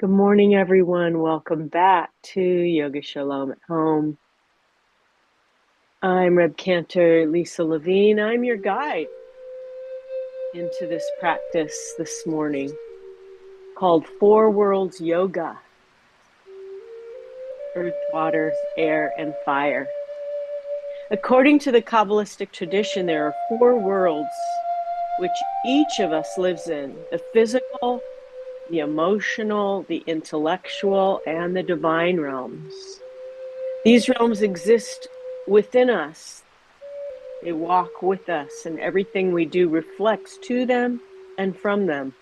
Good morning, everyone. Welcome back to Yoga Shalom at Home. I'm Reb Cantor Lisa Levine. I'm your guide into this practice this morning called Four Worlds Yoga: Earth, Water, Air, and Fire. According to the Kabbalistic tradition, there are four worlds which each of us lives in: the physical, the emotional, the intellectual, and the divine realms. These realms exist within us. They walk with us, and everything we do reflects to them and from them.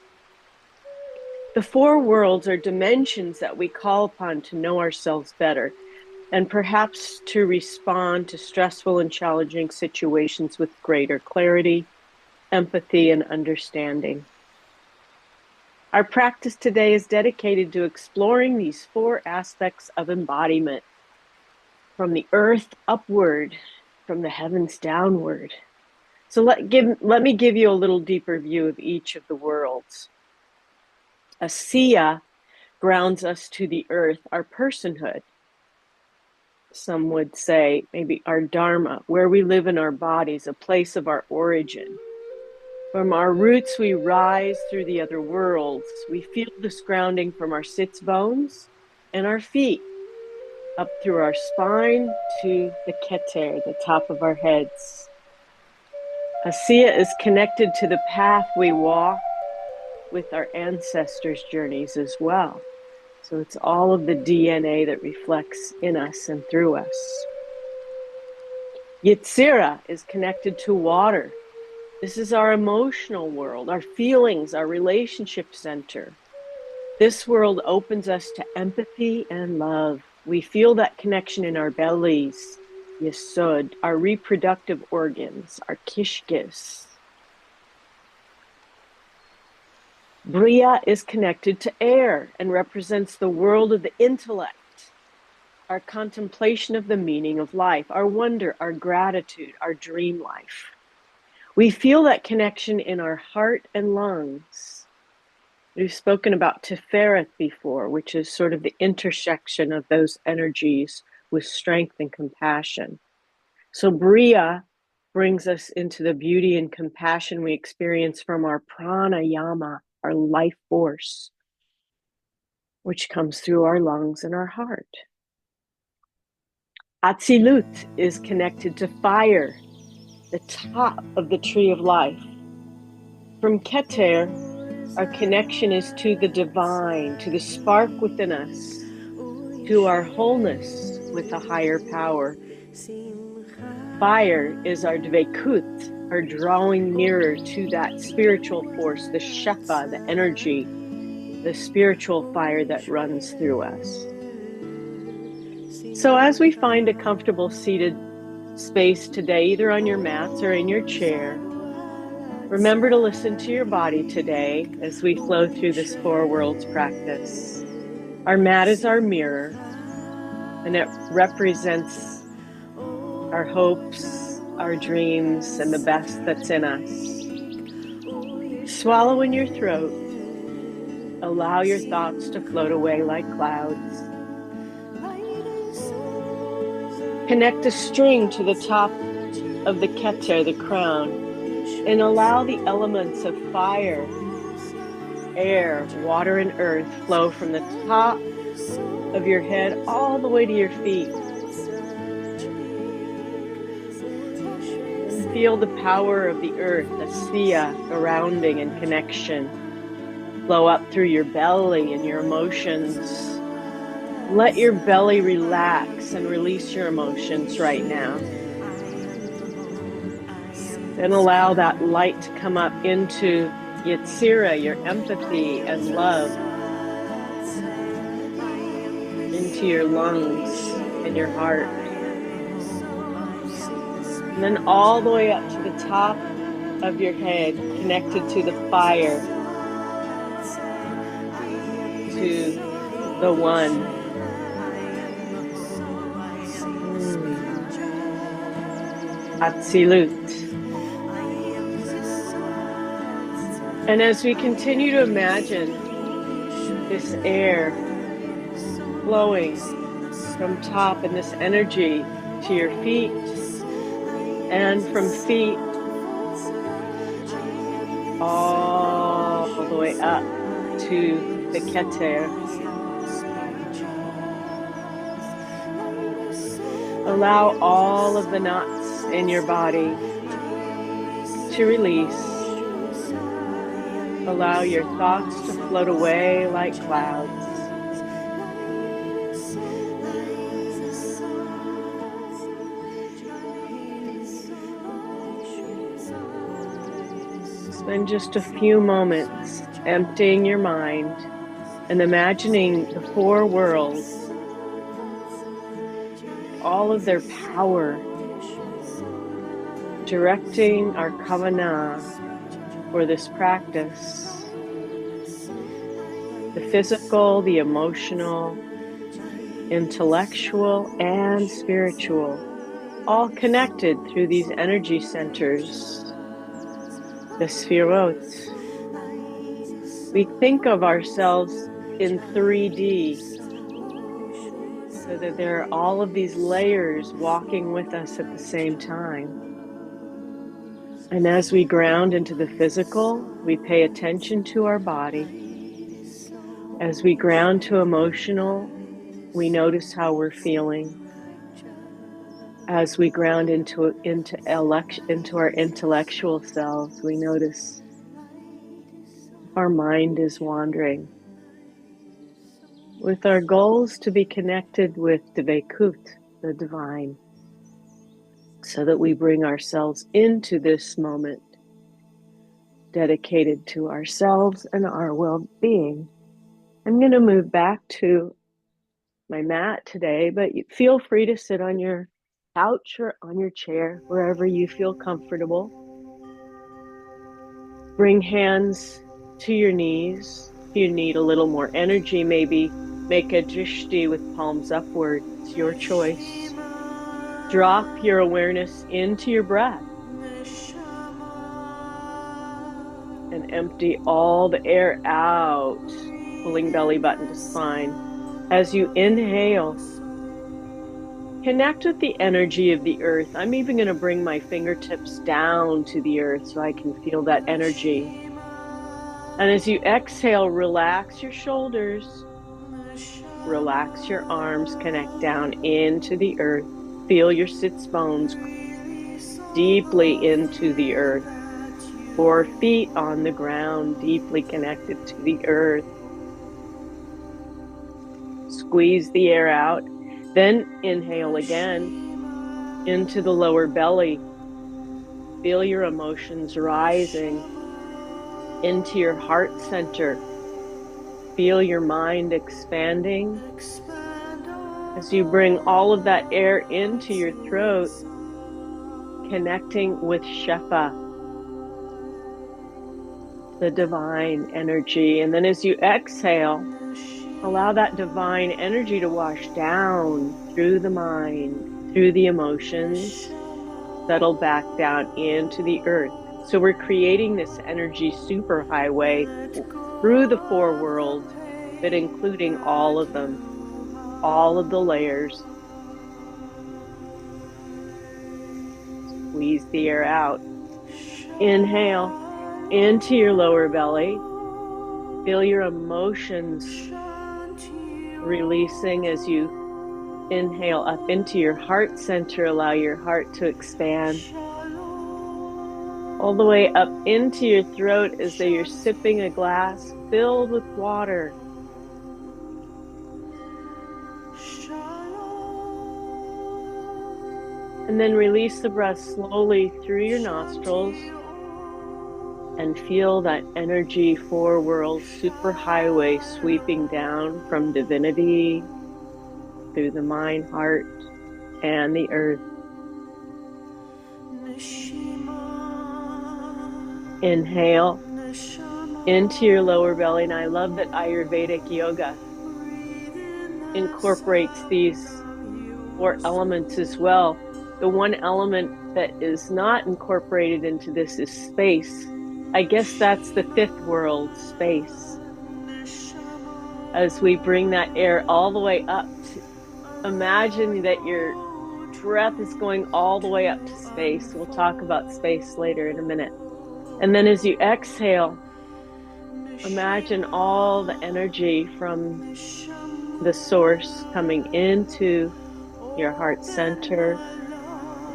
The four worlds are dimensions that we call upon to know ourselves better, and perhaps to respond to stressful and challenging situations with greater clarity, empathy, and understanding. Our practice today is dedicated to exploring these four aspects of embodiment: from the earth upward, from the heavens downward. So let me give you a little deeper view of each of the worlds. Asiya grounds us to the earth, our personhood. Some would say maybe our dharma, where we live in our bodies, a place of our origin. From our roots, we rise through the other worlds. We feel this grounding from our sits bones and our feet, up through our spine to the keter, the top of our heads. Asiya is connected to the path we walk with our ancestors' journeys as well. So it's all of the DNA that reflects in us and through us. Yetzirah is connected to water. This is our emotional world, our feelings, our relationship center. This world opens us to empathy and love. We feel that connection in our bellies, yesod, our reproductive organs, our kishkis. Bria is connected to air and represents the world of the intellect, our contemplation of the meaning of life, our wonder, our gratitude, our dream life. We feel that connection in our heart and lungs. We've spoken about Tiferet before, which is sort of the intersection of those energies with strength and compassion. So Bria brings us into the beauty and compassion we experience from our pranayama, our life force, which comes through our lungs and our heart. Atzilut is connected to fire, the top of the tree of life. From Keter, our connection is to the divine, to the spark within us, to our wholeness with a higher power. Fire is our dvekut, our drawing nearer to that spiritual force, the shefa, the energy, the spiritual fire that runs through us. So as we find a comfortable seated space today, either on your mats or in your chair, remember to listen to your body today as we flow through this four worlds practice. Our mat is our mirror, and it represents our hopes, our dreams, and the best that's in us. Swallow in your throat. Allow your thoughts to float away like clouds. Connect a string to the top of the keter, the crown, and allow the elements of fire, air, water, and earth flow from the top of your head all the way to your feet. And feel the power of the earth, the siya, surrounding and connection, flow up through your belly and your emotions. Let your belly relax and release your emotions right now. Then allow that light to come up into Yetzirah, your empathy and love, into your lungs and your heart. And then all the way up to the top of your head, connected to the fire, to the one. Atzilut. And as we continue to imagine this air flowing from top and this energy to your feet, and from feet all the way up to the Keter. Allow all of the knots in your body to release. Allow your thoughts to float away like clouds. Spend just a few moments emptying your mind and imagining the four worlds, all of their power, directing our kavanah for this practice. The physical, the emotional, intellectual, and spiritual, all connected through these energy centers, the Sfirot. We think of ourselves in 3D, so that there are all of these layers walking with us at the same time. And as we ground into the physical, we pay attention to our body. As we ground to emotional, we notice how we're feeling. As we ground into our intellectual selves, we notice our mind is wandering. With our goals to be connected with Dveikut, the divine, so that we bring ourselves into this moment dedicated to ourselves and our well-being. I'm going to move back to my mat today, but feel free to sit on your couch or on your chair, wherever you feel comfortable. Bring hands to your knees. If you need a little more energy, maybe make a drishti with palms upward. It's your choice. Drop your awareness into your breath and empty all the air out, pulling belly button to spine. As you inhale, connect with the energy of the earth. I'm even going to bring my fingertips down to the earth so I can feel that energy. And as you exhale, relax your shoulders, relax your arms, connect down into the earth. Feel your sits bones deeply into the earth. 4 feet on the ground, deeply connected to the earth. Squeeze the air out. Then inhale again into the lower belly. Feel your emotions rising into your heart center. Feel your mind expanding as you bring all of that air into your throat, connecting with Shefa, the divine energy. And then as you exhale, allow that divine energy to wash down through the mind, through the emotions, settle back down into the earth. So we're creating this energy superhighway through the 4 worlds, but including all of them, all of the layers. Squeeze the air out. Inhale into your lower belly. Feel your emotions releasing as you inhale up into your heart center. Allow your heart to expand all the way up into your throat as though you're sipping a glass filled with water. And then release the breath slowly through your nostrils and feel that energy 4 worlds superhighway sweeping down from divinity through the mind, heart, and the earth. Inhale into your lower belly. And I love that Ayurvedic yoga incorporates these 4 elements as well. The one element that is not incorporated into this is space. I guess that's the 5th world, space. as we bring that air all the way up to, imagine that your breath is going all the way up to space. We'll talk about space later in a minute. And then as you exhale, imagine all the energy from the source coming into your heart center,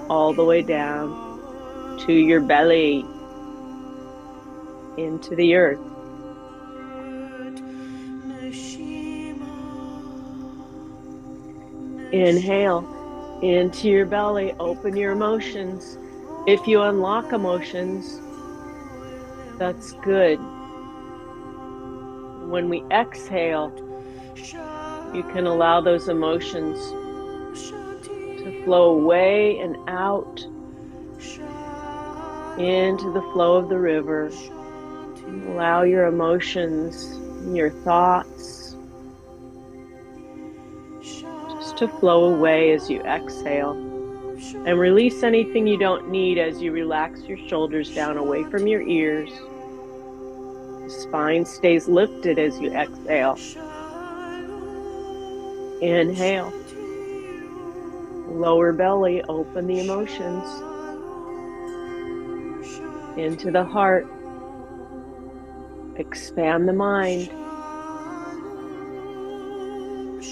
all the way down to your belly, into the earth. Inhale into your belly, open your emotions. If you unlock emotions, that's good. When we exhale, you can allow those emotions to flow away and out into the flow of the river. Allow your emotions, your thoughts, just to flow away as you exhale. And release anything you don't need as you relax your shoulders down away from your ears. The spine stays lifted as you exhale. Inhale. Lower belly, open the emotions. Into the heart. Expand the mind.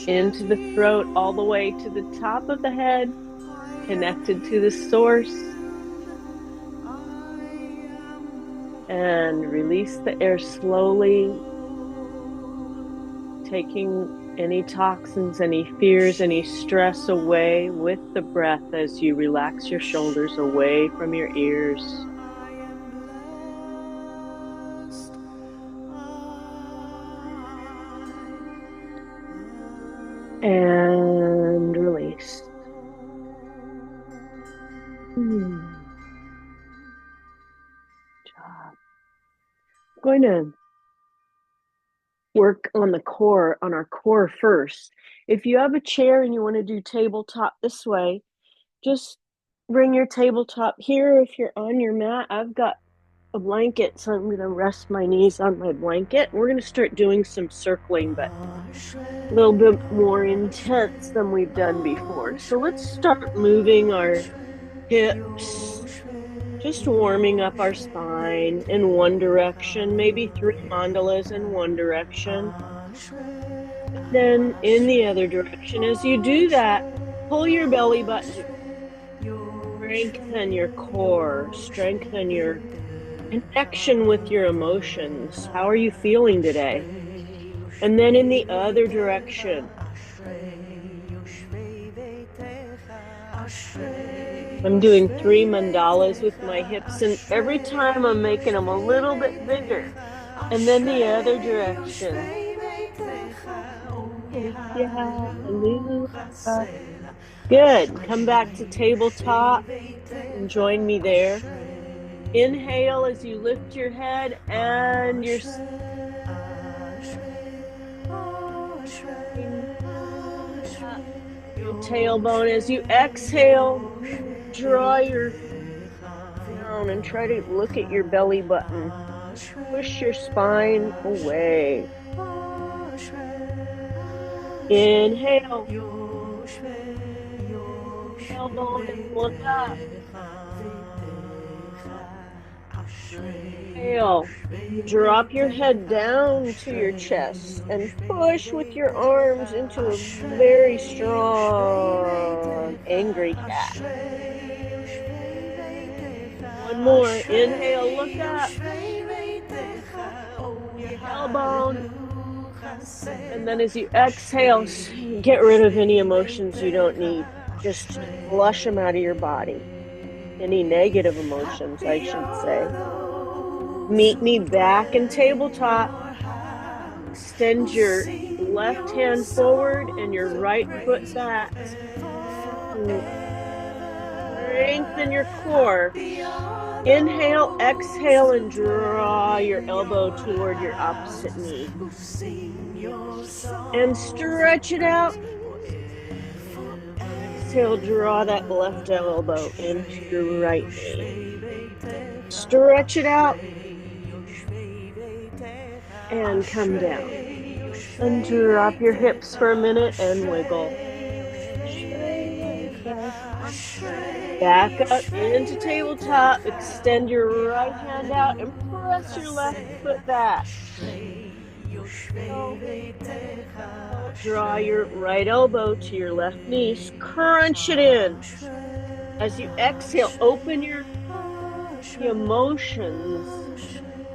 Into the throat, all the way to the top of the head. Connected to the source. And release the air slowly, taking any toxins, any fears, any stress away with the breath as you relax your shoulders away from your ears. And release. Job. I'm going to work on the core, on our core first. If you have a chair and you want to do tabletop this way, just bring your tabletop here. If you're on your mat, I've got a blanket, so I'm going to rest my knees on my blanket. We're going to start doing some circling, but a little bit more intense than we've done before. So let's start moving our hips, just warming up our spine in one direction, maybe 3 mandalas in one direction, then in the other direction. As you do that, pull your belly button, strengthen your core, strengthen your connection with your emotions. How are you feeling today? And then in the other direction. I'm doing 3 mandalas with my hips, and every time I'm making them a little bit bigger. And then the other direction. Good. Come back to tabletop and join me there. Inhale as you lift your head and your tailbone. As you exhale, draw your down and try to look at your belly button. Push your spine away. Inhale. Tailbone and look up. Exhale. Drop your head down to your chest and push with your arms into a very strong, angry cat. One more. Inhale, look up. Your tailbone. And then as you exhale, get rid of any emotions you don't need. Just flush them out of your body. Any negative emotions, I should say. Meet me back in tabletop. Extend your left hand forward and your right foot back. Strengthen your core. Inhale, exhale, and draw your elbow toward your opposite knee. And stretch it out. Exhale, draw that left elbow into your right knee. Stretch it out. And come down. And drop your hips for a minute and wiggle. Back up into tabletop. Extend your right hand out and press your left foot back. Draw your right elbow to your left knee. Crunch it in. As you exhale, open your emotions.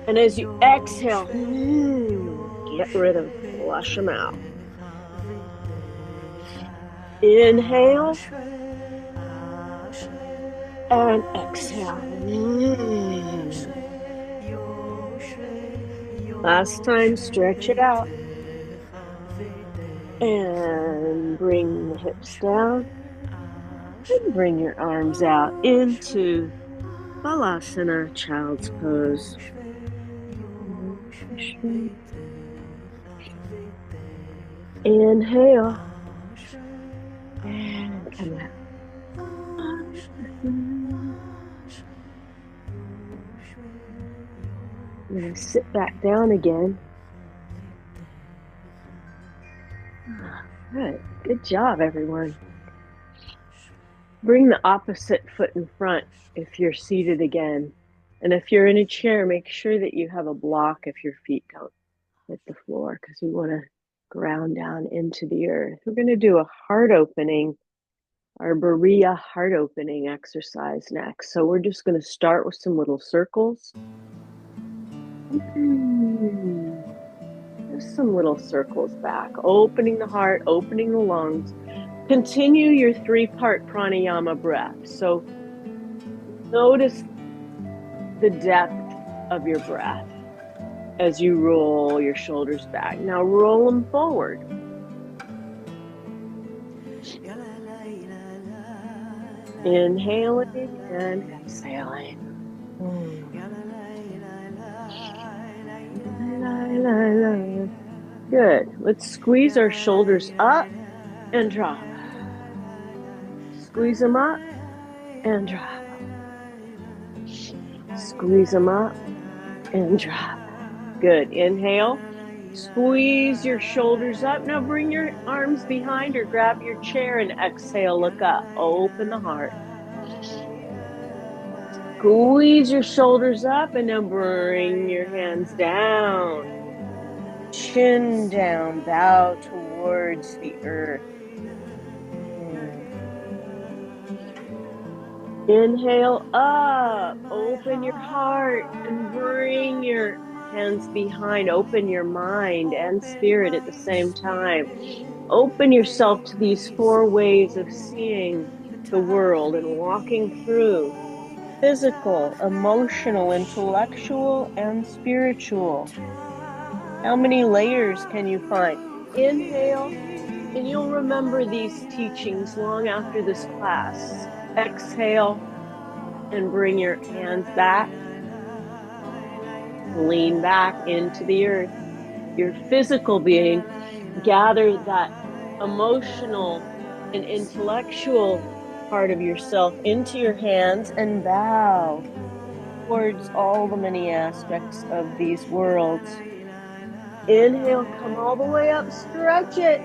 And as you exhale, get rid of them. Flush them out. Inhale. And exhale. Last time, stretch it out. And bring the hips down. And bring your arms out into Balasana, Child's Pose. Inhale. And come out. You're going to sit back down again. Good. Good job, everyone. Bring the opposite foot in front if you're seated again. And if you're in a chair, make sure that you have a block if your feet don't hit the floor, because we want to ground down into the earth. We're going to do a heart opening, our Bariya heart opening exercise next. So we're just going to start with some little circles. Just some little circles back, opening the heart, opening the lungs. Continue your 3-part pranayama breath. So notice the depth of your breath as you roll your shoulders back. Now roll them forward. Inhaling and exhaling. Good. Let's squeeze our shoulders up and drop. Squeeze them up and drop. Squeeze them up and drop. Good. Inhale. Squeeze your shoulders up. Now bring your arms behind or grab your chair and exhale. Look up. Open the heart. Squeeze your shoulders up and now bring your hands down. Chin down. Bow towards the earth. Inhale up. Open your heart and bring your hands behind. Open your mind and spirit at the same time. Open yourself to these 4 ways of seeing the world and walking through physical, emotional, intellectual, and spiritual. How many layers can you find? Inhale, and you'll remember these teachings long after this class. Exhale, and bring your hands back. Lean back into the earth. Your physical being, gather that emotional and intellectual part of yourself into your hands and bow towards all the many aspects of these worlds. Inhale, come all the way up, stretch it,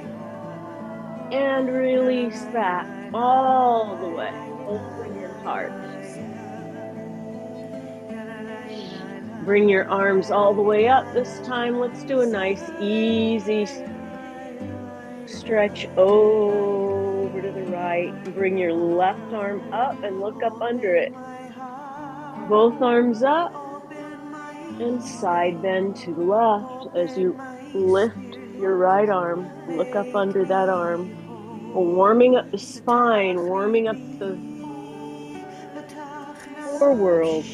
and release that all the way. Open your heart. Bring your arms all the way up. This time, let's do a nice, easy stretch over to the right. Bring your left arm up and look up under it. Both arms up and side bend to the left as you lift your right arm. Look up under that arm. Warming up the spine, warming up the core world.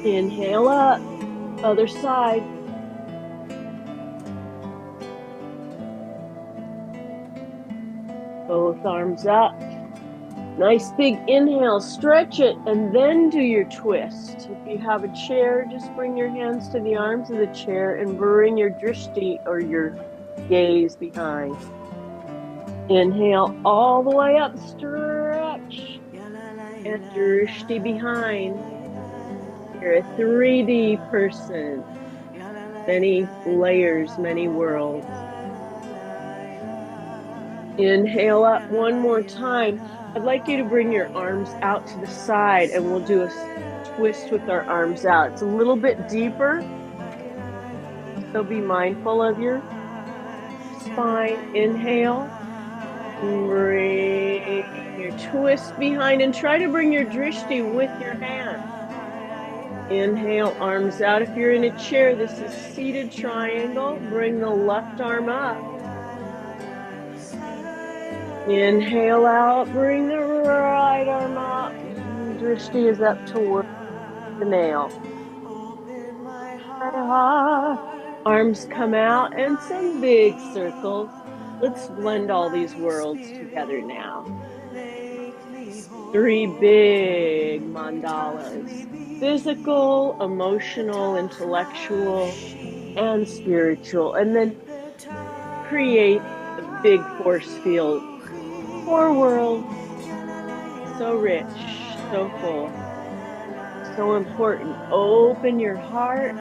Inhale up, other side. Both arms up. Nice big inhale, stretch it, and then do your twist. If you have a chair, just bring your hands to the arms of the chair and bring your drishti or your gaze behind. Inhale all the way up, stretch, and drishti behind. You're a 3D person. Many layers, many worlds. Inhale up one more time. I'd like you to bring your arms out to the side and we'll do a twist with our arms out. It's a little bit deeper, so be mindful of your spine. Inhale. Bring your twist behind and try to bring your drishti with your hand. Inhale, arms out. If you're in a chair, this is seated triangle. Bring the left arm up. Inhale out, bring the right arm up. Drishti is up toward the nail. Arms come out and some big circles. Let's blend all these worlds together now. 3 big mandalas. Physical, emotional, intellectual, and spiritual. And then create a big force field. 4 worlds. So rich, so full, so important. Open your heart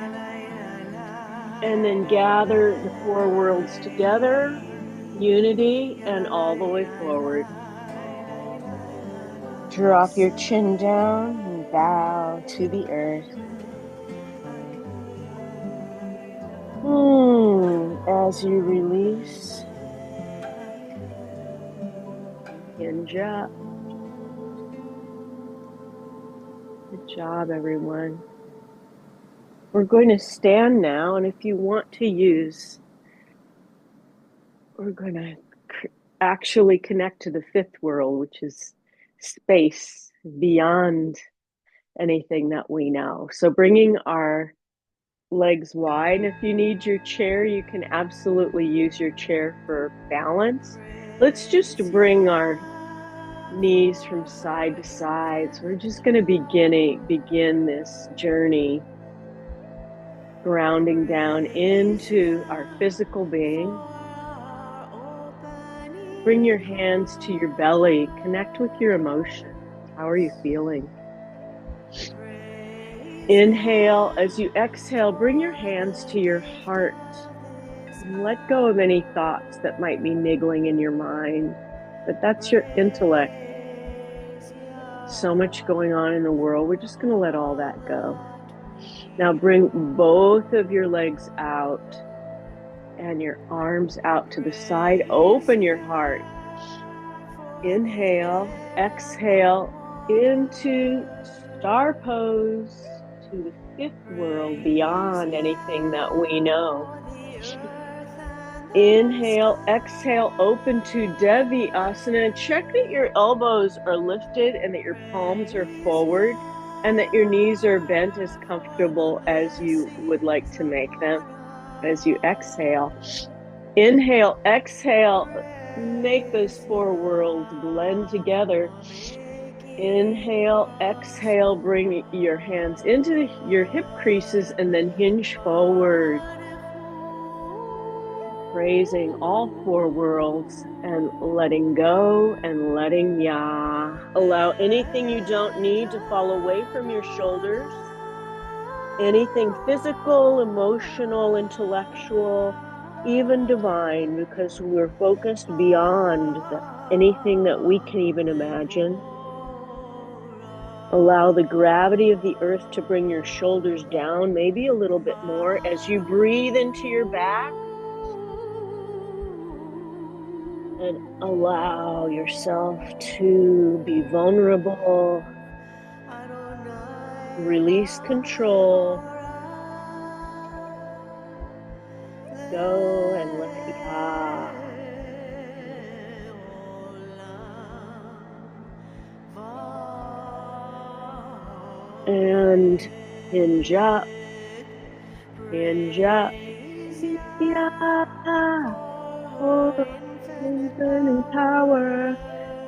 and then gather the 4 worlds together, unity, and all the way forward. Drop your chin down and bow to the earth. As you release, hinge up. Good job, everyone. We're going to stand now, and if you want to use, we're going to actually connect to the 5th world, which is space beyond anything that we know. So bringing our legs wide. If you need your chair, you can absolutely use your chair for balance. Let's just bring our knees from side to side. So we're just going to begin this journey, grounding down into our physical being. Bring your hands to your belly. Connect with your emotions. How are you feeling? Inhale. As you exhale, bring your hands to your heart. And let go of any thoughts that might be niggling in your mind. But that's your intellect. So much going on in the world. We're just going to let all that go. Now bring both of your legs out and your arms out to the side. Open your heart. Inhale, exhale into star pose to the 5th world beyond anything that we know. Inhale, exhale, open to Devi Asana. Check that your elbows are lifted and that your palms are forward and that your knees are bent as comfortable as you would like to make them as you exhale. Inhale, exhale, make those 4 worlds blend together. Inhale, exhale, bring your hands into your hip creases and then hinge forward. Praising all 4 worlds and letting go and letting ya. Allow anything you don't need to fall away from your shoulders. Anything physical, emotional, intellectual, even divine, because we're focused beyond anything that we can even imagine. Allow the gravity of the earth to bring your shoulders down, maybe a little bit more as you breathe into your back. And allow yourself to be vulnerable. Release control. Go and let ya. And hinge up. Hinge up. Yeah. Infinite power.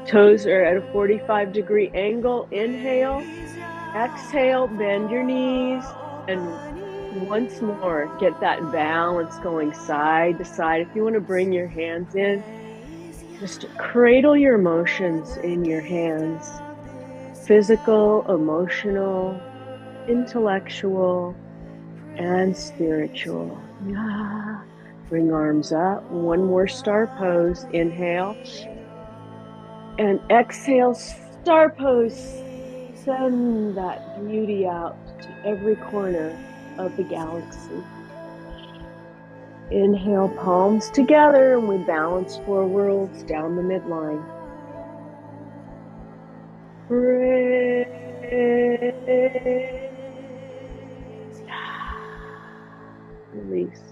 Toes are at a 45-degree angle. Inhale. Exhale, bend your knees. And once more, get that balance going side to side. If you want to bring your hands in, just cradle your emotions in your hands. Physical, emotional, intellectual and spiritual. Bring arms up. One more star pose. Inhale. And exhale, star pose. Send that beauty out to every corner of the galaxy. Inhale, palms together, and we balance 4 worlds down the midline. Breathe. Release.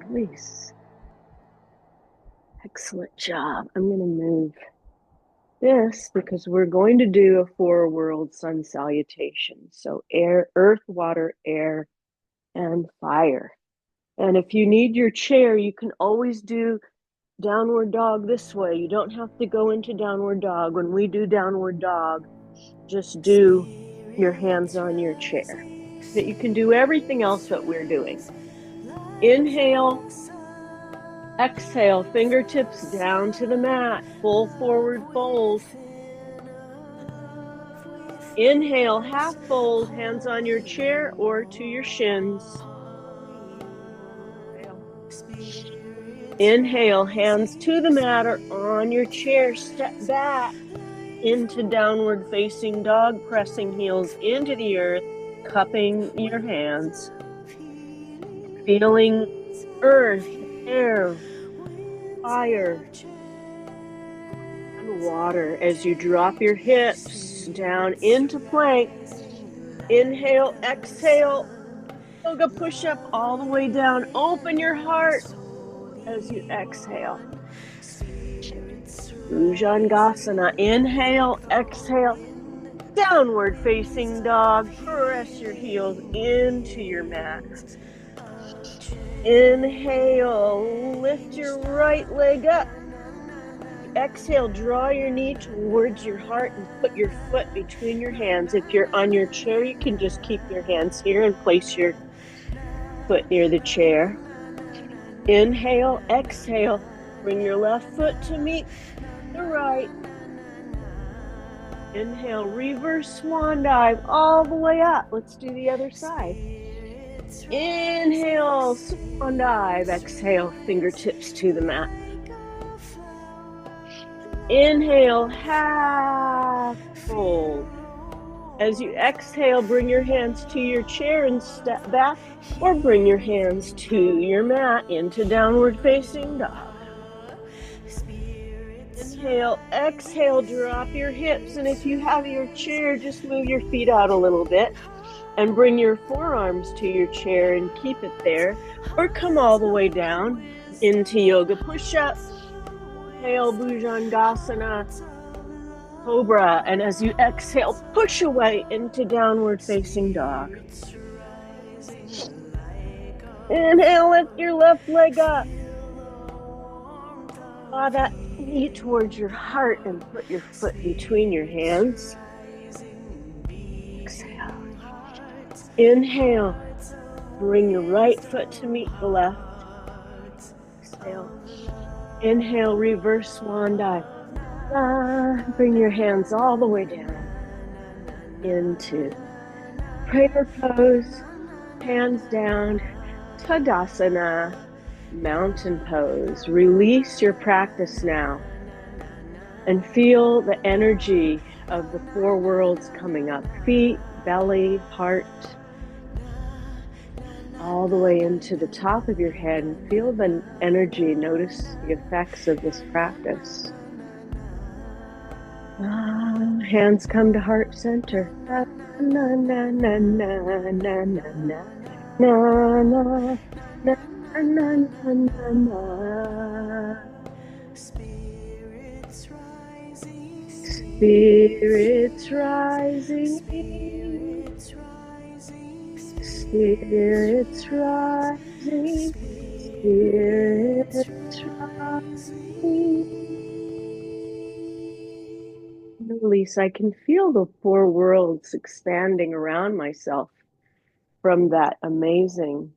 Release. Excellent job. I'm going to move this because we're going to do a 4 world sun salutation. So air, earth, water, air, and fire. And if you need your chair, you can always do downward dog this way. You don't have to go into downward dog. When we do downward dog, just do your hands on your chair. But you can do everything else that we're doing. Inhale, exhale, fingertips down to the mat, full forward fold. Inhale, half fold, hands on your chair or to your shins. Inhale, hands to the mat or on your chair, step back into downward facing dog, pressing heels into the earth, cupping your hands, feeling earth, air, fire, and water as you drop your hips down into plank. Inhale, exhale, yoga push-up all the way down. Open your heart as you exhale. Bhujangasana. Inhale, exhale, downward facing dog. Press your heels into your mat. Inhale, lift your right leg up. Exhale, draw your knee towards your heart and put your foot between your hands. If you're on your chair, you can just keep your hands here and place your foot near the chair. Inhale, exhale, bring your left foot to meet the right. Inhale, reverse swan dive all the way up. Let's do the other side. Inhale, swan dive. Exhale, fingertips to the mat. Inhale, half fold. As you exhale, bring your hands to your chair and step back, or bring your hands to your mat into downward facing dog. Inhale, exhale, drop your hips, and if you have your chair, just move your feet out a little bit and bring your forearms to your chair and keep it there, or come all the way down into yoga push-up. Inhale, Bhujangasana, Cobra, and as you exhale, push away into downward facing dog. Inhale, lift your left leg up. Draw that knee towards your heart and put your foot between your hands. Exhale. Inhale, bring your right foot to meet the left. Exhale. Inhale, reverse swan dive. Bring your hands all the way down into prayer pose, hands down, Tadasana, mountain pose. Release your practice now and feel the energy of the 4 worlds coming up. Feet, belly, heart, all the way into the top of your head, and feel the energy. Notice the effects of this practice. Hands come to heart center. Na, na, na, na, na, na, na, na, na, na, na, na, na. Spirits rising. Spirits rising. Spirits rising. Spirits rising. Release. I can feel the 4 worlds expanding around myself from that amazing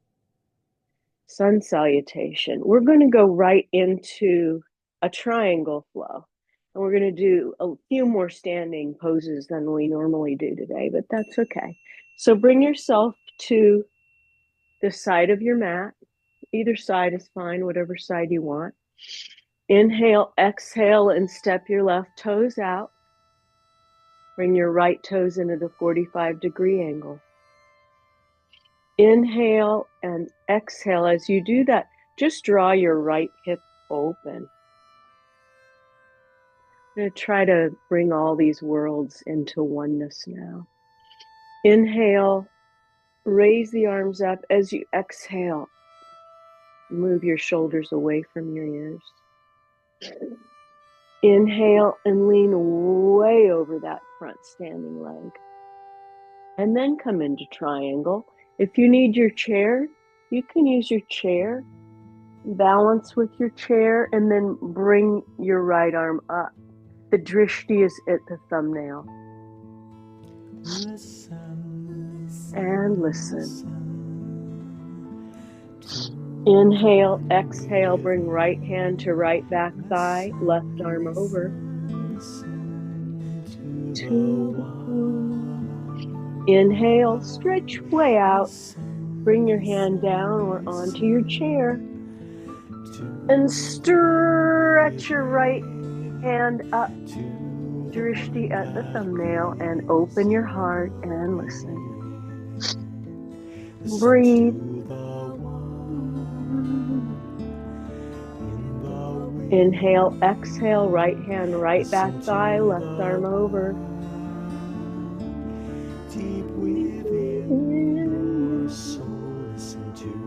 sun salutation. We're going to go right into a triangle flow. And we're going to do a few more standing poses than we normally do today, but that's okay. So bring yourself to the side of your mat. Either side is fine, whatever side you want. Inhale, exhale, and step your left toes out. Bring your right toes into the 45-degree angle. Inhale and exhale. As you do that, just draw your right hip open. I'm going to try to bring all these worlds into oneness now. Inhale, raise the arms up. As you exhale, move your shoulders away from your ears. Inhale and lean way over that front standing leg. And then come into triangle. If you need your chair, you can use your chair. Balance with your chair and then bring your right arm up. The drishti is at the thumbnail. And listen. Inhale, exhale, bring right hand to right back thigh, left arm over. 2. Inhale, stretch way out. Bring your hand down or onto your chair. And stretch your right hand up. Drishti at the thumbnail and open your heart and listen. Breathe. Inhale, exhale, right hand, right back thigh, left arm over.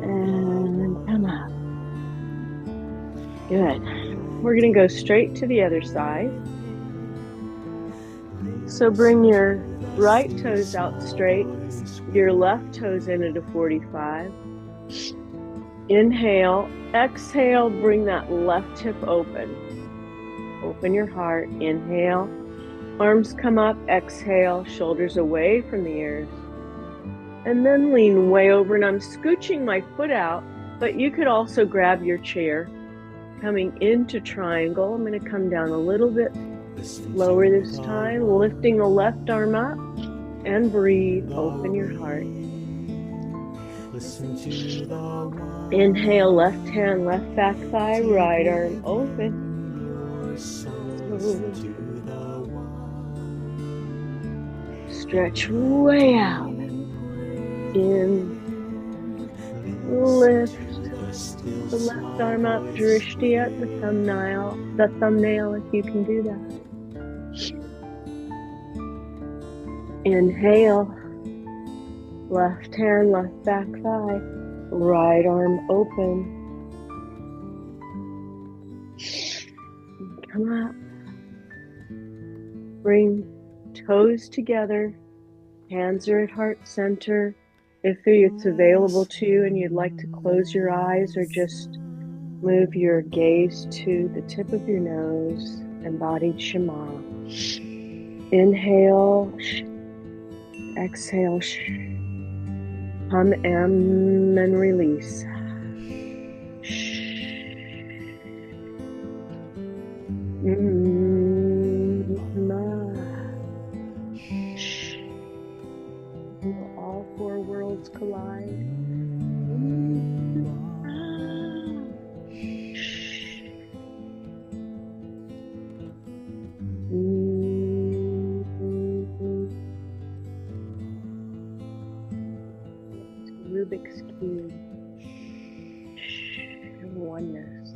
And come up. Good. We're going to go straight to the other side. So bring your right toes out straight, your left toes into 45. Inhale, exhale, bring that left hip open. Open your heart. Inhale, arms come up, exhale, shoulders away from the ears. And then lean way over, and I'm scooching my foot out, but you could also grab your chair. Coming into triangle, I'm going to come down a little bit lower this time, lifting the left arm up, and breathe, open your heart. Inhale, left hand, left back thigh, right arm open. Stretch way out. In, lift the left arm up, drishti at the thumbnail if you can do that. Inhale, left hand, left back thigh, right arm open. Come up. Bring toes together, hands are at heart center. If it's available to you and you'd like to close your eyes or just move your gaze to the tip of your nose, embodied Shema. Inhale, exhale, hum, and release. All four worlds collide. Rubik's Cube. Oneness.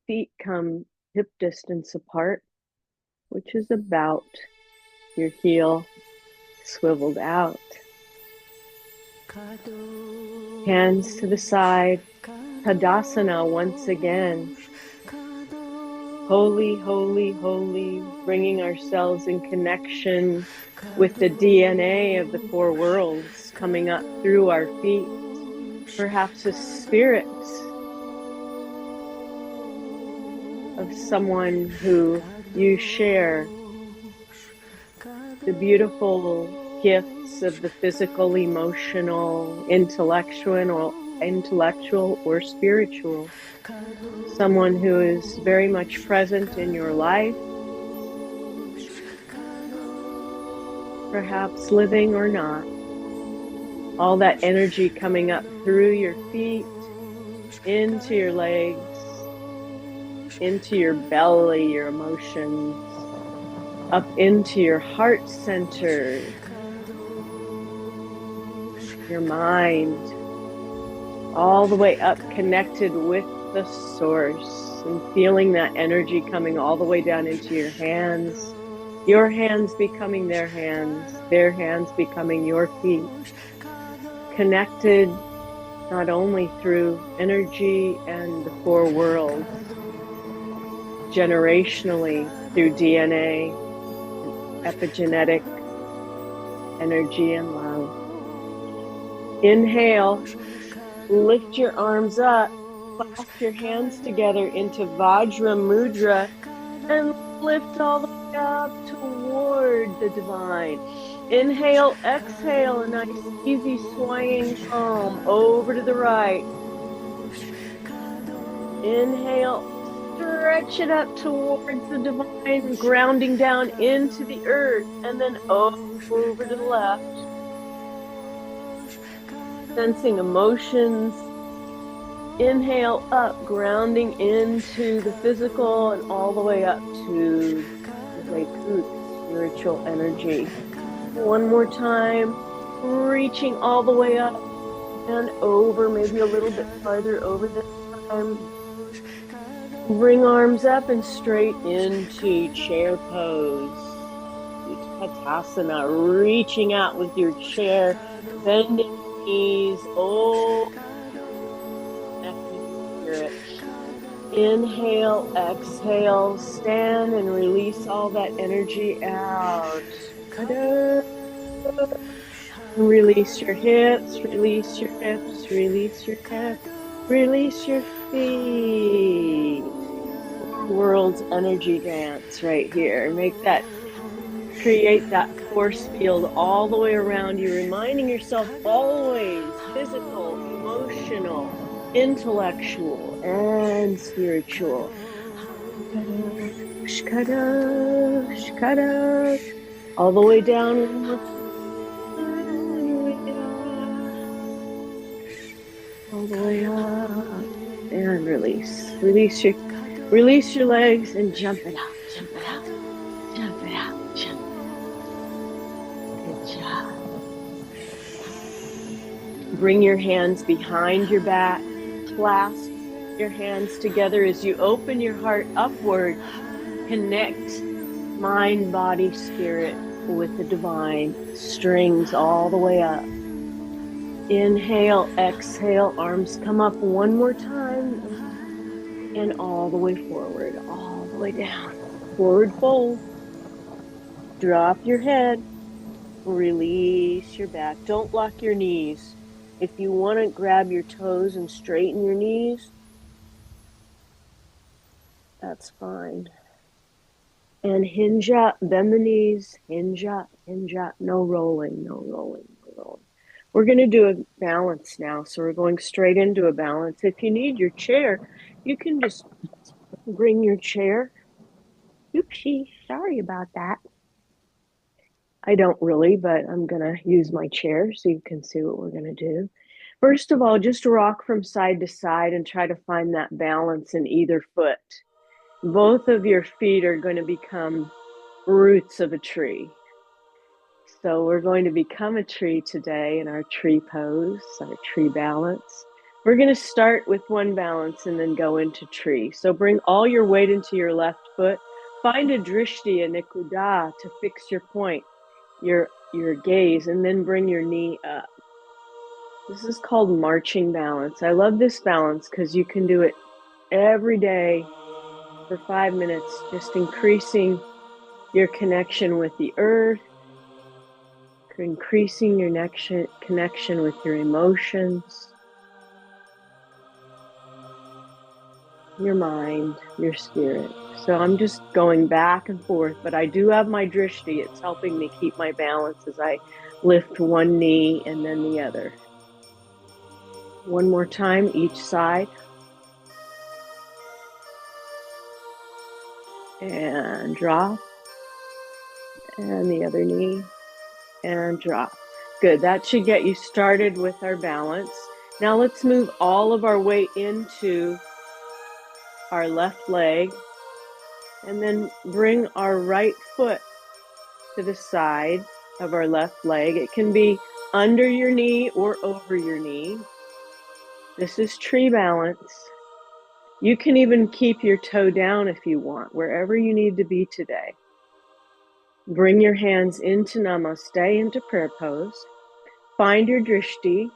Feet come hip distance apart, which is about your heel swiveled out. Hands to the side. Tadasana once again. Holy, holy, holy, bringing ourselves in connection with the DNA of the four worlds coming up through our feet, perhaps a spirit of someone who you share the beautiful gifts of the physical, emotional, intellectual or spiritual. Someone who is very much present in your life, perhaps living or not. All that energy coming up through your feet, into your legs, into your belly, your emotions, up into your heart center, your mind, all the way up connected with the source, and feeling that energy coming all the way down into your hands becoming their hands becoming your feet, connected not only through energy and the four worlds, generationally through DNA, epigenetic energy and love. Inhale, lift your arms up, clasp your hands together into Vajra Mudra, and lift all the way up toward the divine. Inhale, exhale, a nice easy swaying palm over to the right. Inhale, stretch it up towards the divine, grounding down into the earth, and then over to the left. Sensing emotions. Inhale up, grounding into the physical and all the way up to the Vaikut, spiritual energy. One more time, reaching all the way up and over, maybe a little bit farther over this time. Bring arms up and straight into chair pose. Utkatasana, reaching out with your chair, bending knees, spirit. Inhale, exhale, stand and release all that energy out. Release your hips, release your hips, release your hips, release your feet. World's energy dance right here. Create that force field all the way around you, reminding yourself always physical, emotional, intellectual, and spiritual. Kadosh, kadosh, kadosh. All the way down. All the way up. And release. Release your legs and jump it out. Jump it out. Jump it out. Jump. Good job. Bring your hands behind your back. Clasp your hands together as you open your heart upward. Connect mind, body, spirit with the divine. Strings all the way up. Inhale, exhale, arms come up one more time. And all the way forward, all the way down. Forward fold. Drop your head. Release your back. Don't lock your knees. If you want to grab your toes and straighten your knees, that's fine. And hinge up, bend the knees, hinge up, no rolling, no rolling, no rolling. We're going to do a balance now, so we're going straight into a balance. If you need your chair, you can just bring your chair. Oopsie, sorry about that. I don't really, but I'm going to use my chair so you can see what we're going to do. First of all, just rock from side to side and try to find that balance in either foot. Both of your feet are going to become roots of a tree. So we're going to become a tree today in our tree pose, our tree balance. We're going to start with one balance and then go into tree. So bring all your weight into your left foot. Find a drishti, a nikuda, to fix your point, your gaze, and then bring your knee up. This is called marching balance. I love this balance because you can do it every day for 5 minutes, just increasing your connection with the earth, increasing your connection with your emotions, your mind, your spirit. So I'm just going back and forth, but I do have my drishti. It's helping me keep my balance as I lift one knee and then the other. One more time, each side. And drop. And the other knee. And drop. Good. That should get you started with our balance. Now let's move all of our weight into our left leg. And then bring our right foot to the side of our left leg. It can be under your knee or over your knee. This is tree balance. You can even keep your toe down if you want, wherever you need to be today. Bring your hands into Namaste, into prayer pose. Find your drishti.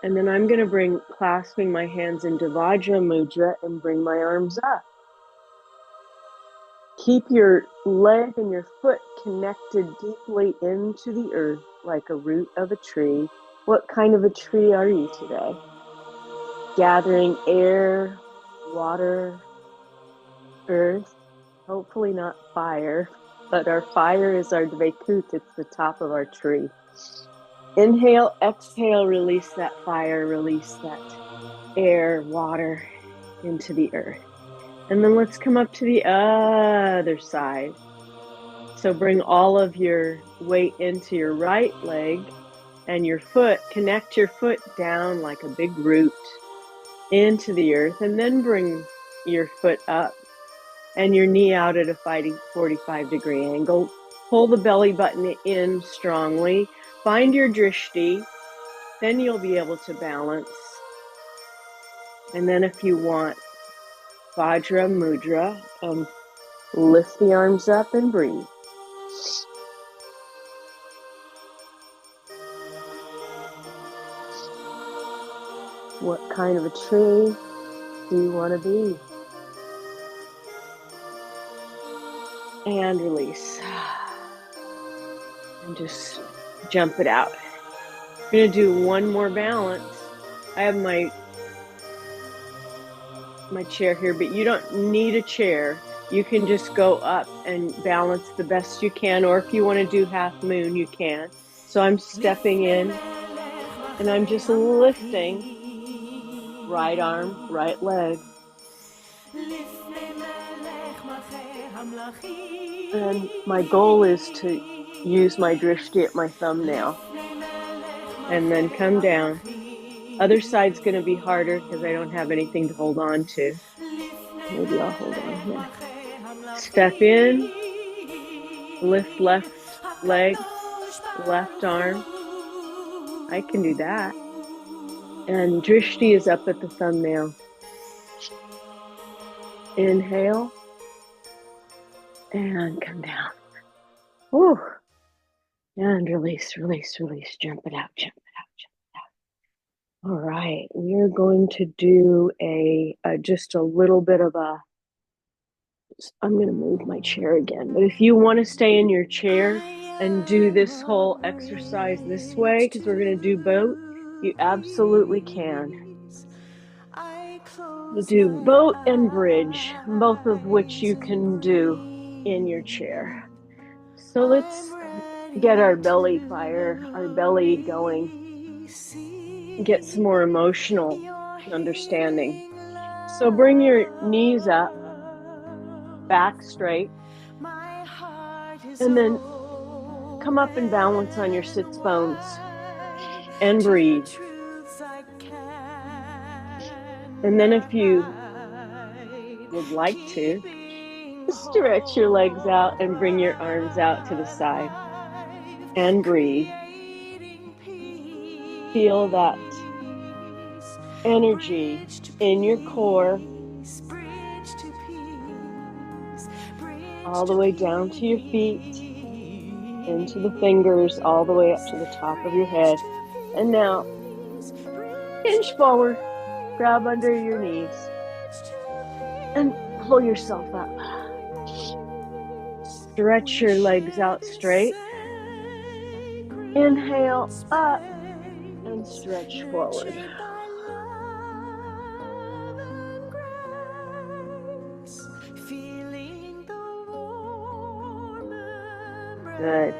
And then I'm going to bring clasping my hands into Vajra Mudra and bring my arms up. Keep your leg and your foot connected deeply into the earth like a root of a tree. What kind of a tree are you today? Gathering air, water, earth, hopefully not fire, but our fire is our dvekut, it's the top of our tree. Inhale, exhale, release that fire, release that air, water into the earth. And then let's come up to the other side. So bring all of your weight into your right leg and your foot. Connect your foot down like a big root into the earth. And then bring your foot up and your knee out at a 45-degree angle. Pull the belly button in strongly. Find your drishti. Then you'll be able to balance. And then if you want, Vajra Mudra, and lift the arms up and breathe. What kind of a tree do you want to be? And release. And just jump it out. I'm going to do one more balance. I have my chair here, but you don't need a chair. You can just go up and balance the best you can, or if you want to do half moon, you can. So I'm stepping in and I'm just lifting right arm, right leg. And my goal is to use my drishti at my thumbnail and then come down. Other side's going to be harder because I don't have anything to hold on to. Maybe I'll hold on here. Step in, lift left leg, left arm. I can do that. And drishti is up at the thumbnail. Inhale. And come down. Whew. And release, release, release. Jump it out, jump it out, jump it out. All right. We're going to do just a little bit of a, I'm going to move my chair again. But if you want to stay in your chair and do this whole exercise this way, because we're going to do both, you absolutely can. We'll do boat and bridge, both of which you can do in your chair. So let's get our belly fire, our belly going, get some more emotional understanding. So bring your knees up, back straight, and then come up and balance on your sits bones and breathe. And then if you would like to, stretch your legs out and bring your arms out to the side and breathe. Feel that energy in your core all the way down to your feet into the fingers, all the way up to the top of your head. And now, hinge forward, grab under your knees, and pull yourself up. Stretch your legs out straight. Inhale up and stretch forward. Good.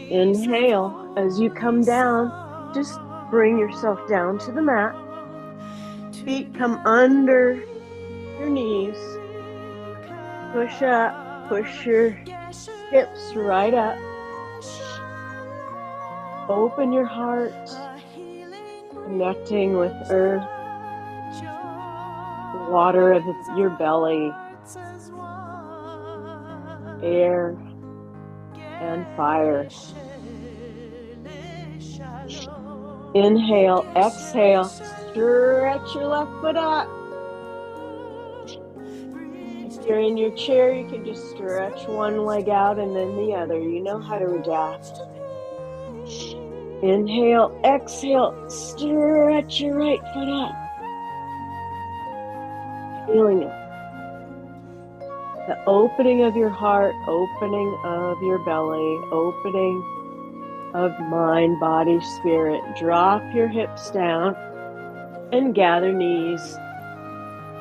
Inhale. As you come down, just bring yourself down to the mat. Feet come under your knees. Push up. Push your hips right up. Open your heart, connecting with earth, water of your belly, air, and fire. Inhale, exhale, stretch your left foot up. If you're in your chair, you can just stretch one leg out and then the other. You know how to adapt. Inhale, exhale, stretch your right foot up. Feeling it. The opening of your heart, opening of your belly, opening of mind, body, spirit. Drop your hips down and gather knees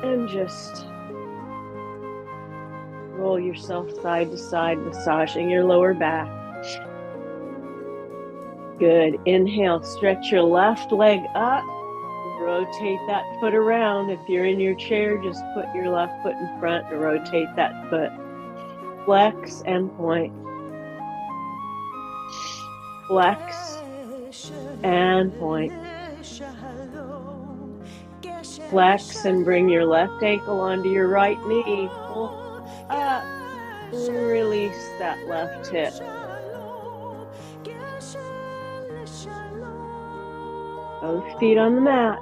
and just roll yourself side to side, massaging your lower back. Good. Inhale, stretch your left leg up. Rotate that foot around. If you're in your chair, just put your left foot in front and rotate that foot. Flex and point. Flex and point. Flex and bring your left ankle onto your right knee. Pull up. Release that left hip. Both feet on the mat.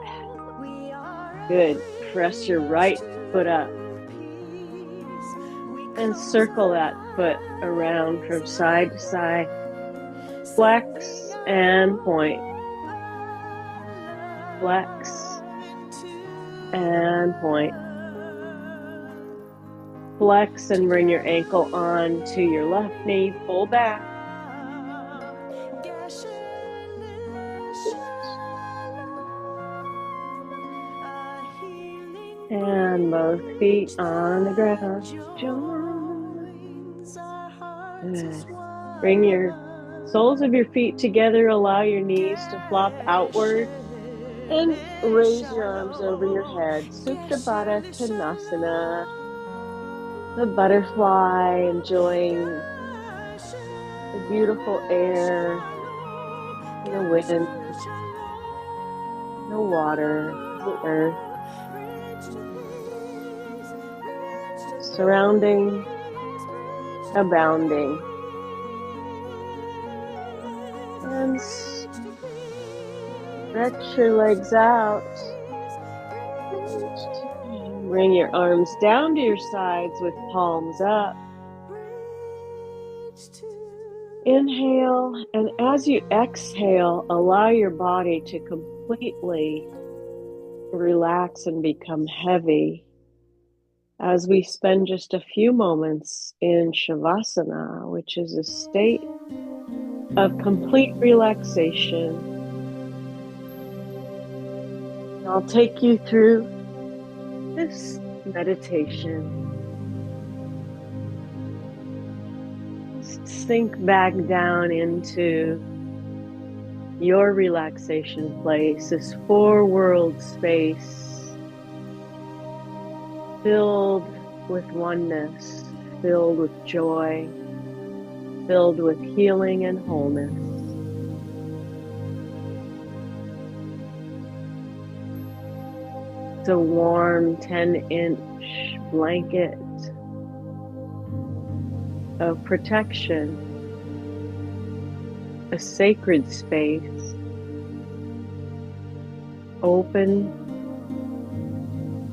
Good. Press your right foot up. And circle that foot around from side to side. Flex and point. Flex and point. Flex and bring your ankle on to your left knee. Pull back. And both feet on the ground. Good. Bring your soles of your feet together. Allow your knees to flop outward. And raise your arms over your head. Supta Baddha Konasana. The butterfly, enjoying the beautiful air, the wind, the water, the earth. Surrounding, abounding. And stretch your legs out. Bring your arms down to your sides with palms up. Inhale, and as you exhale, allow your body to completely relax and become heavy. As we spend just a few moments in Shavasana, which is a state of complete relaxation. I'll take you through this meditation. Sink back down into your relaxation place, this four-world space filled with oneness, filled with joy, filled with healing and wholeness. It's a warm 10-inch blanket of protection, a sacred space, open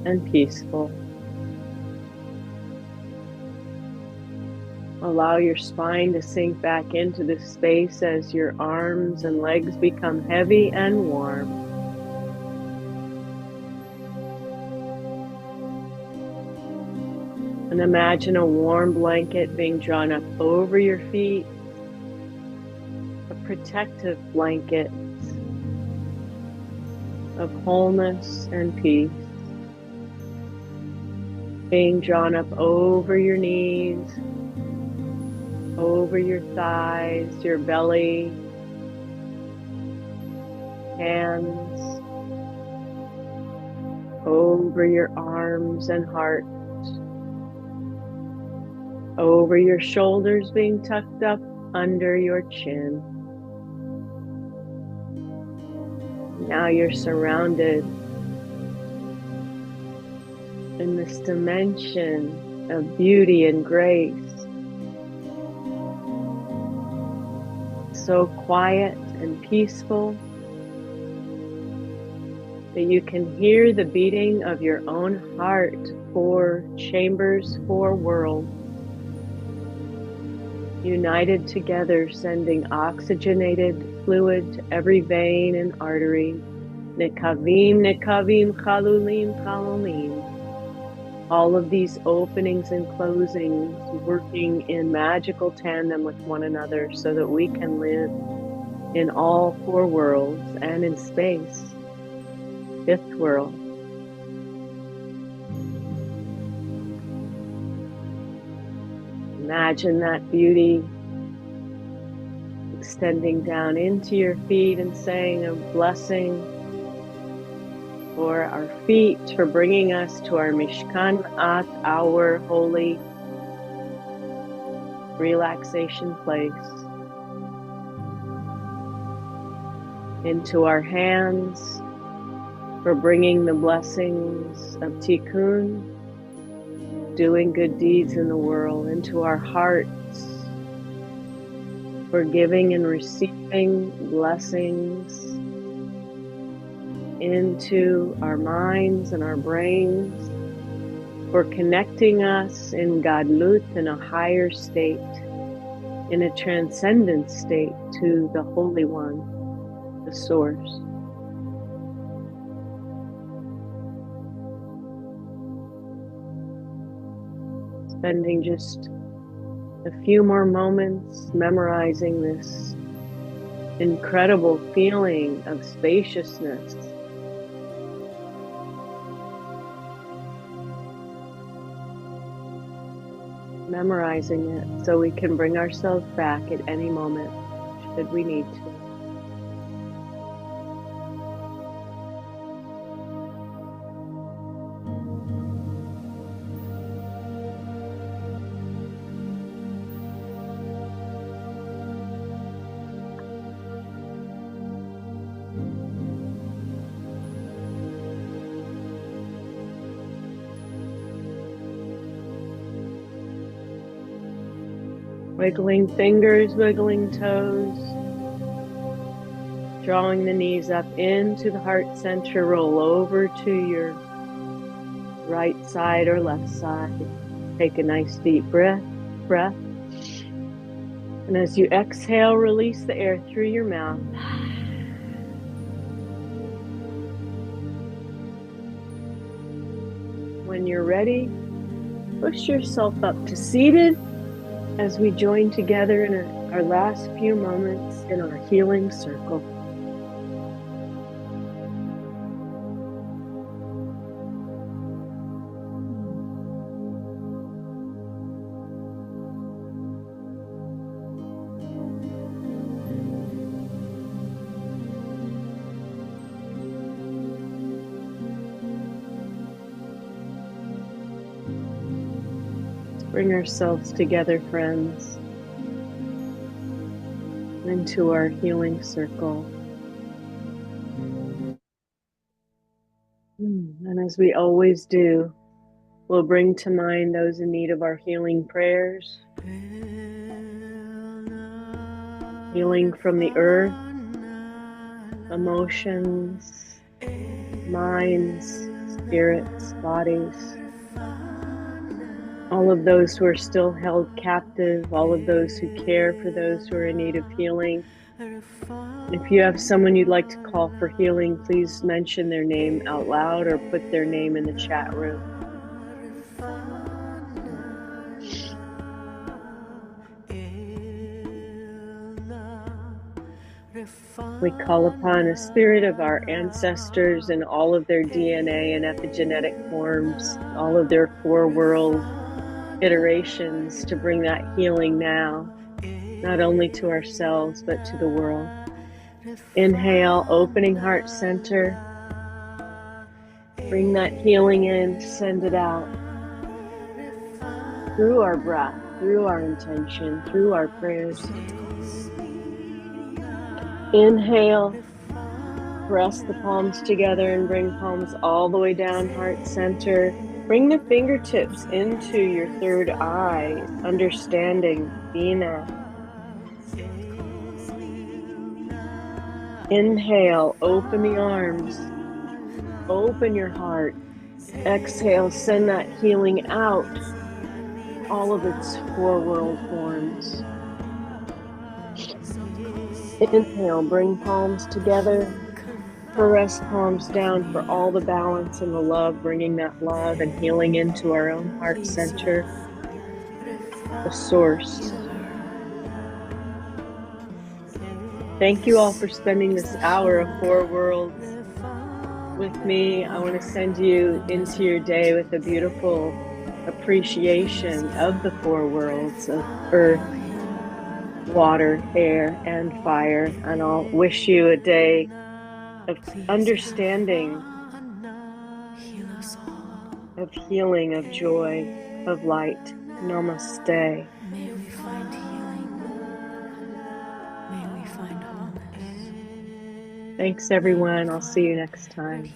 and peaceful. Allow your spine to sink back into this space as your arms and legs become heavy and warm. And imagine a warm blanket being drawn up over your feet, a protective blanket of wholeness and peace, being drawn up over your knees, over your thighs, your belly, hands, over your arms and heart, over your shoulders being tucked up under your chin. Now you're surrounded in this dimension of beauty and grace. So quiet and peaceful that you can hear the beating of your own heart. 4 chambers, 4 worlds, united together, sending oxygenated fluid to every vein and artery. Nekavim, nekavim, chalulim, chalulim. All of these openings and closings working in magical tandem with one another so that we can live in all 4 worlds and in space. 5th world. Imagine that beauty extending down into your feet and saying a blessing for our feet, for bringing us to our Mishkan At, our holy relaxation place. Into our hands, for bringing the blessings of Tikkun, doing good deeds in the world. Into our hearts, for giving and receiving blessings. Into our minds and our brains, for connecting us in Gadlut, in a higher state, in a transcendent state to the Holy One, the Source. Spending just a few more moments memorizing this incredible feeling of spaciousness. Memorizing it so we can bring ourselves back at any moment should we need to. Wiggling fingers, wiggling toes, drawing the knees up into the heart center, roll over to your right side or left side. Take a nice deep breath. And as you exhale, release the air through your mouth. When you're ready, push yourself up to seated as we join together in our last few moments in our healing circle. Bring ourselves together, friends, into our healing circle. And as we always do, we'll bring to mind those in need of our healing prayers. Healing from the earth, emotions, minds, spirits, bodies. all of those who are still held captive, all of those who care for those who are in need of healing. If you have someone you'd like to call for healing, please mention their name out loud or put their name in the chat room. We call upon a spirit of our ancestors and all of their DNA and epigenetic forms, all of their four world iterations to bring that healing now, not only to ourselves, but to the world. Inhale, opening heart center. Bring that healing in, send it out. Through our breath, through our intention, through our prayers. Inhale, press the palms together and bring palms all the way down, heart center. Bring the fingertips into your third eye, understanding, Bina. Inhale, open the arms, open your heart. Exhale, send that healing out, all of its four world forms. Inhale, bring palms together, press palms down for all the balance and the love, bringing that love and healing into our own heart center, the source. Thank you all for spending this hour of four worlds with me. I want to send you into your day with a beautiful appreciation of the four worlds of earth, water, air, and fire. And I'll wish you a day of understanding, of healing, of joy, of light. Namaste. May we find healing. May we find wholeness. Thanks, everyone. I'll see you next time.